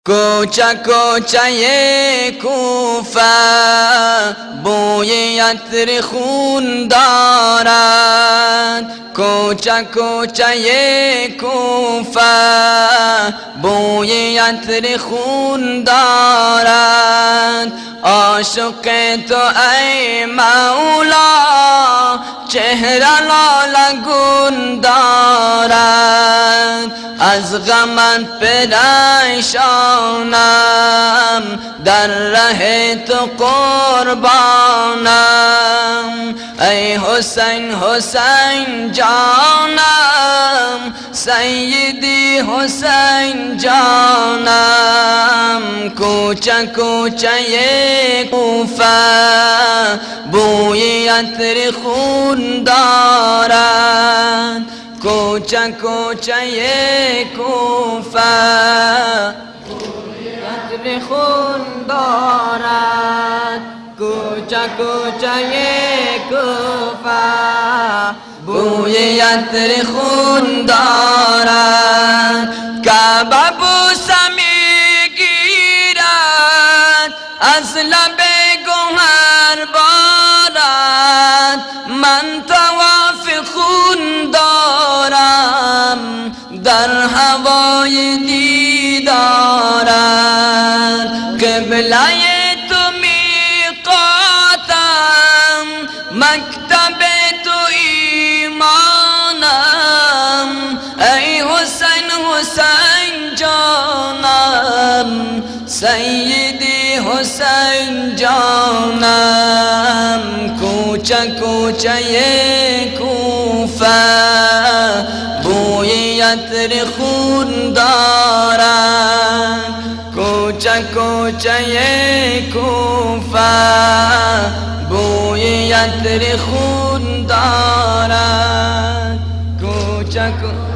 کوچه کوچه کوفه بوی عطر خون دارد، کوچه کوچه کوفه بوی عطر خون دارد. عاشق تو ای مولا چهره لالگون دارد، از غمت پریشانم در ره تو قربانم. ای حسین حسین جانم، سیدی حسین جانم. کوچه کوچه کوفه بوی عطر خون دارد، کوچه کوچه کوفه بوی عطر خون دارد، کوچه کوچه کوفه بوی عطر خون دارد. کعبه بوسه میگیرد از لب گوهر بارد، من طواف خون دارم در هوای دیدارت. قبله تو میقاتم، مکتب تو ایمانم. ای حسین حسین جانم، سیدی حسین جانم. کوچه کوچه کوفه بوی عطر خون دارد، کوچه کوچه کوفه بوی عطر خون دارد، کوچه کوچه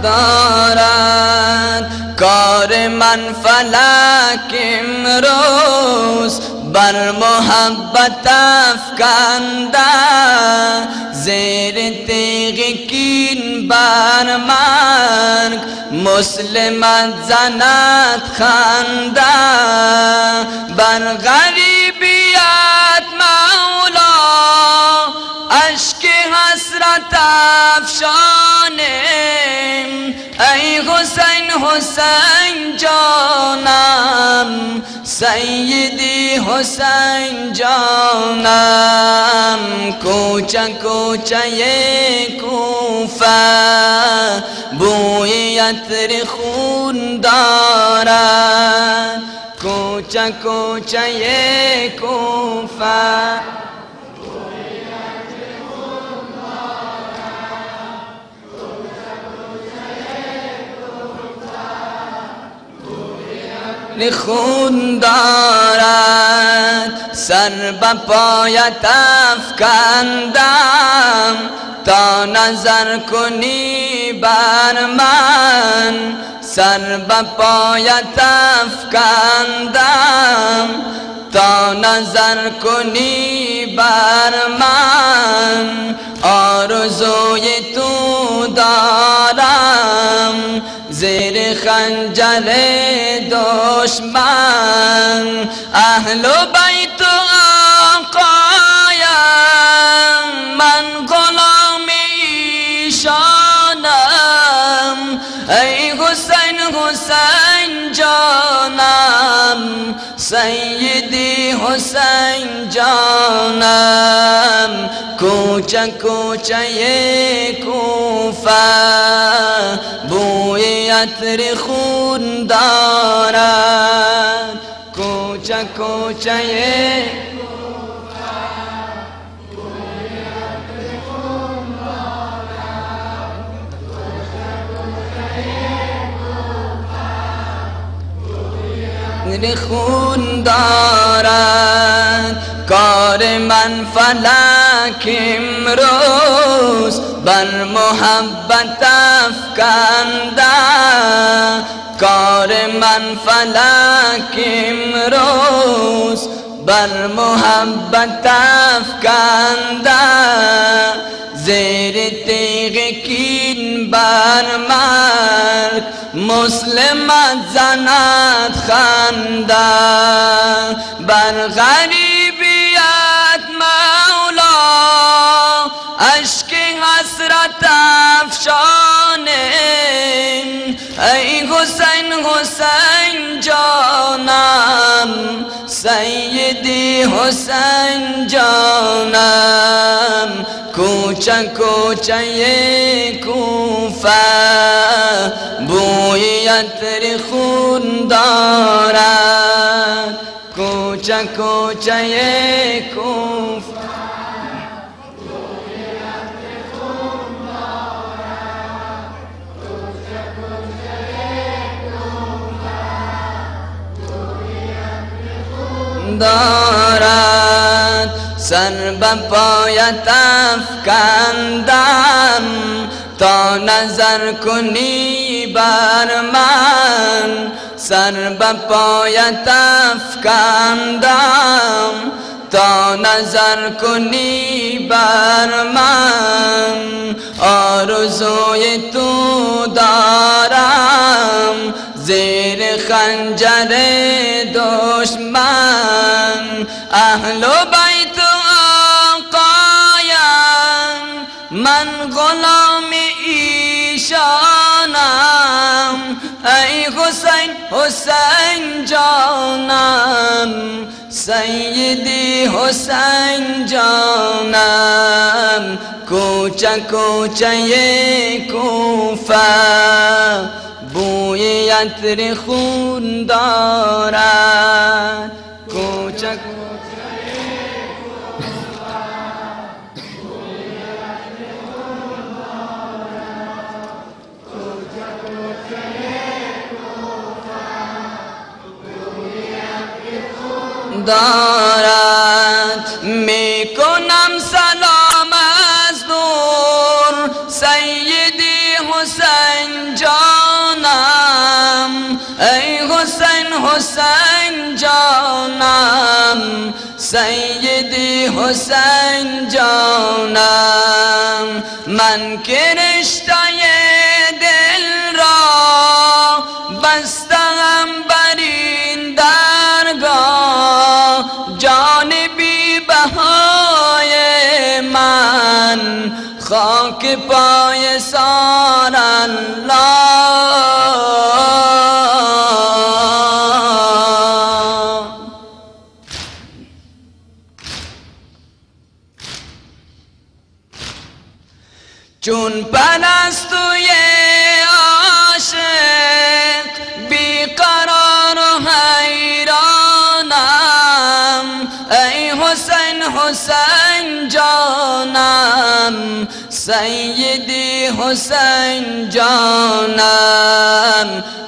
دارد. کار من فلک امروز بر محبت افکنده، زیر تیغ کین بر مرگ مسلمت زند خنده. بر غریبیت مولا اشک حسرت افشانم. ای حسین حسین جانم، سیدی حسین جانم. کوچه کوچه کوفه بوی عطر خون دارد، کوچه کوچه کوفه خون دارد. سر به پایت افکندم تا نظر کنی بر من، سر به پایت افکندم تا نظر کنی بر من. آرزوی تو دارم زیر خنجر دشمن، اهل بیت آقایم من غلام ایشانم. ای حسین حسین جانم، سیدی حسین جانم. کوچه کوچه کوفه بوی عطر خون دارد، کوچه کوچه خون دارد. کار من فلک امروز بر محبت افکنده، کار من فلک بر محبت افکنده زیر تیغ کین بر مرگ مسلمت زند خنده بر غریبیت مولا اشک حسرت افشانه ای حسین حسین جانم سیدی حسین جانم کوچه کوچه کوفه بوی عطر خون دارد کوچه کوچه کوفه دارد سر به پایت افکندم تا نظر کنی بر من سر به پایت افکندم تا نظر کنی بر من آرزوی تو دارم زیر خنجر دشمن اهل بیت آقایم من غلام ایشانم ای حسین حسین جانم سیدی حسین جانم کوچه کوچه کوفه بوی عطر خون دارد کوچه کوچه دارد میکنم سلام از دور سیدی حسین جانم ای حسین حسین جانم سیدی حسین جانم من که رشته دل را بستم بر این درگاه جان بی بهای من خاک پای سار الله چون پرستوی عاشق بیقرار و حیرانم ای حسین حسین جانم سیدی حسین جانم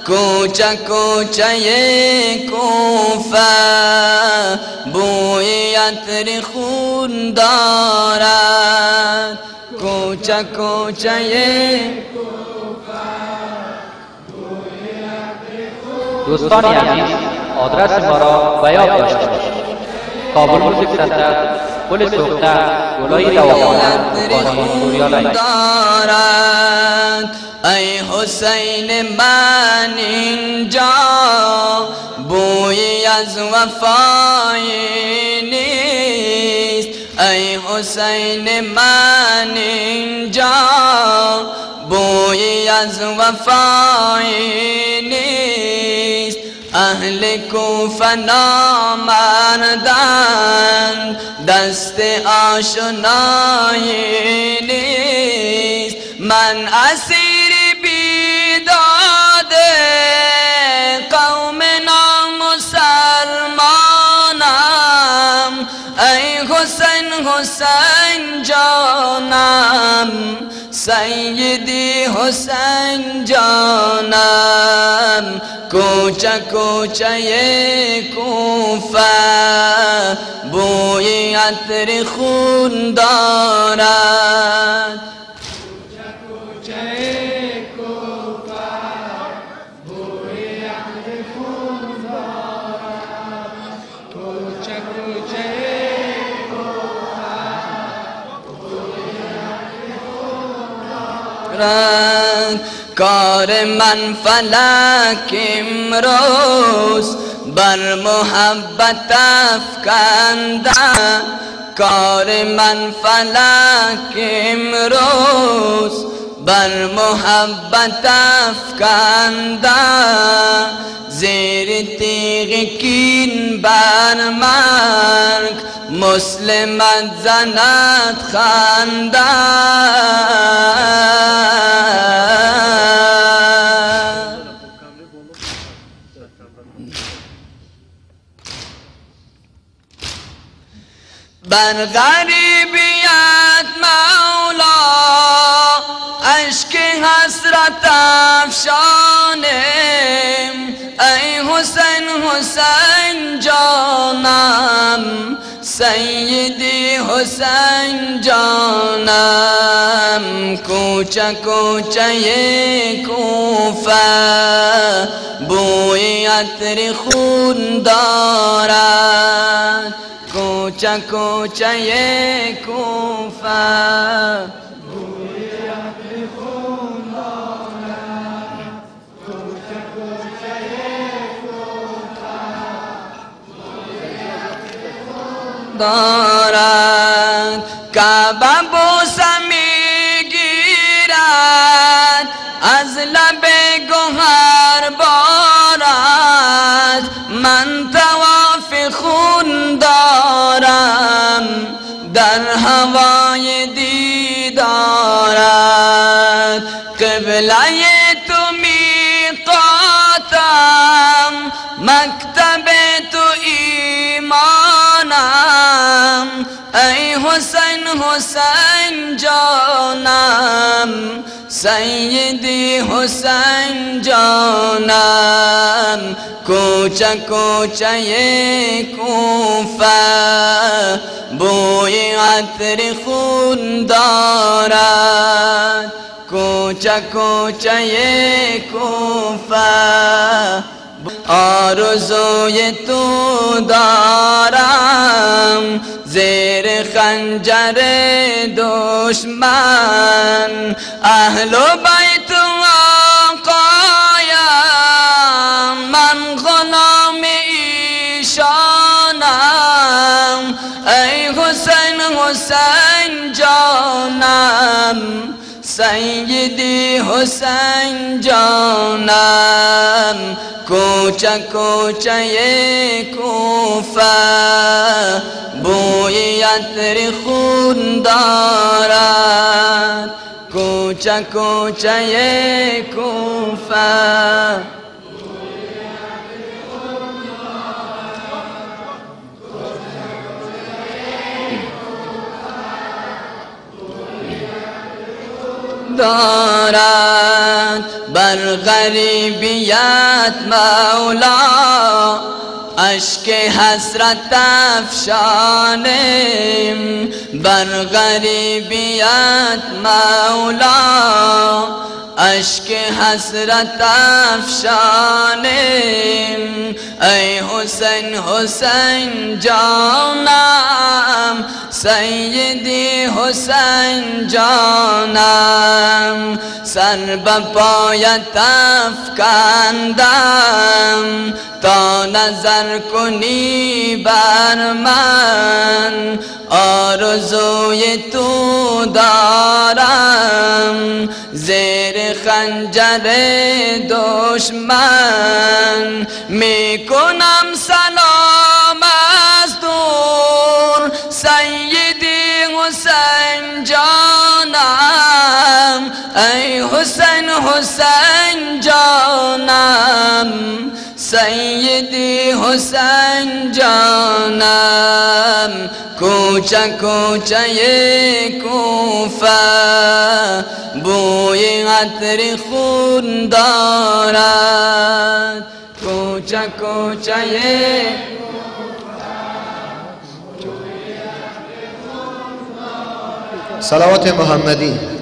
کوچه کوچه کوفه بوی عطر خون دارد کوچه کوچه دوستان عزیز آدرس ما را به یاد داشته باشید. کابل موزیک سنتر، پل سوختن، گلای دواخانه، دارد ای حسین من اینجا بویی از وفایی نیست ای حسین من اینجا بویی از وفایی نیست اهل کوفه نامردند دست آشنایی نیست من اسیر بیداد قوم نامسلمانم ای حسین حسین جانم سیدی حسین جانم کوچه کوچه کوفه بوی عطر خون دارد کوچه کوچه کوفه بوی عطر خون دارد کوچه رد کار من فلک امروز بر محبت افکنده کار من فلک امروز بر محبت افکنده زیر تیغ کین بر مرگ مسلمت زند خنده بر غریبیت مولا اشک حسرت افشانم ای حسین حسین جانم سیدی حسین جانم کوچه کوچه کوفه بوی عطر خون دارد کوچه کوچه کوفه بوی عطر خون دارد کوچه کوچه کوفه بوی عطر خون دارد کعبه بوسه میگیرد از لب گوهر بارد من طواف خون دارم در هوای دیدارت قبله تو میقاتم مکتب تو ایمانم ای حسین حسین جانم سیدی حسین جانم کوچه کوچه کوفه بوی عطر خون دارد کوچه کوچه کوفه آرزوی تو دارم زیر خنجر دشمن اهل بیت آقایم من غلام ایشانم ای حسین حسین جانم سیدی حسین جانم کوچه کوچه کوفه بوی عطر خون دارد کوچه کوچه کوفه دارد بر غریبیت مولا اشک حسرت افشانم بر غریبیت مولا اشک حسرت افشانم ای حسین حسین جانم سیدی حسین جانم سر به پایت افکندم تا نظر کنی بر من آرزوی تو دارم زیر خنجر دشمن میکنم سلام از دور سیدی حسین جانم ای حسین حسین جانم سیدی حسین جانم کوچه کوچه کوفه بوی عطر خون دارد کوچه کوچه صلوات محمدی